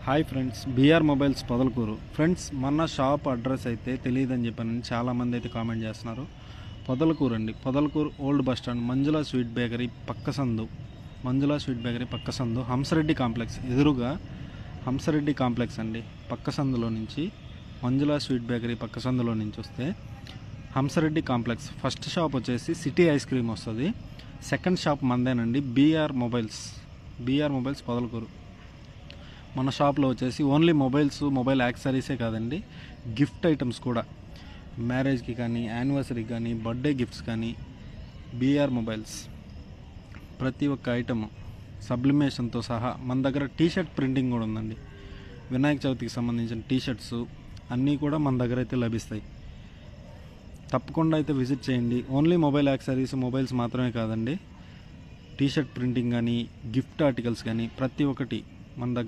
Hi friends, BR mobiles Podalakuru. Friends, మన shop address అయితే తెలియదని చెప్పని చాలామంది అయితే కామెంట్ చేస్తున్నారు. పొదలకూరు అండి, Podalakuru old bus stand, Manjula sweet bakery పక్క సందు, హంసరెడ్డి కాంప్లెక్స్ ఎదురుగా. హంసరెడ్డి కాంప్లెక్స్ అండి, పక్క సందులో నుంచి మంజులా స్వీట్ బేకరీ పక్క సందులో నుంచి వస్తే హంసరెడ్డి కాంప్లెక్స్. ఫస్ట్ షాప్ వచ్చేసి సిటీ ఐస్ క్రీమ్ వస్తుంది. సెకండ్ షాప్ మందేనండి, బీఆర్ మొబైల్స్ పొదలకూరు. మన షాప్లో వచ్చేసి ఓన్లీ మొబైల్ యాక్సెసరీసే కాదండి, గిఫ్ట్ ఐటమ్స్ కూడా, మ్యారేజ్కి కానీ, యానివర్సరీకి కానీ, బర్త్డే గిఫ్ట్స్ కానీ, బీఆర్ మొబైల్స్ ప్రతి ఒక్క ఐటమ్ సబ్లిమేషన్తో సహా. మన దగ్గర టీషర్ట్ ప్రింటింగ్ కూడా ఉందండి. వినాయక చవితికి సంబంధించిన టీషర్ట్స్ అన్నీ కూడా మన దగ్గర అయితే లభిస్తాయి. తప్పకుండా అయితే విజిట్ చేయండి. ఓన్లీ మొబైల్ యాక్సెసరీస్, మొబైల్స్ మాత్రమే కాదండి, టీషర్ట్ ప్రింటింగ్ కానీ, గిఫ్ట్ ఆర్టికల్స్ కానీ ప్రతి ఒక్కటి మన దగ్గర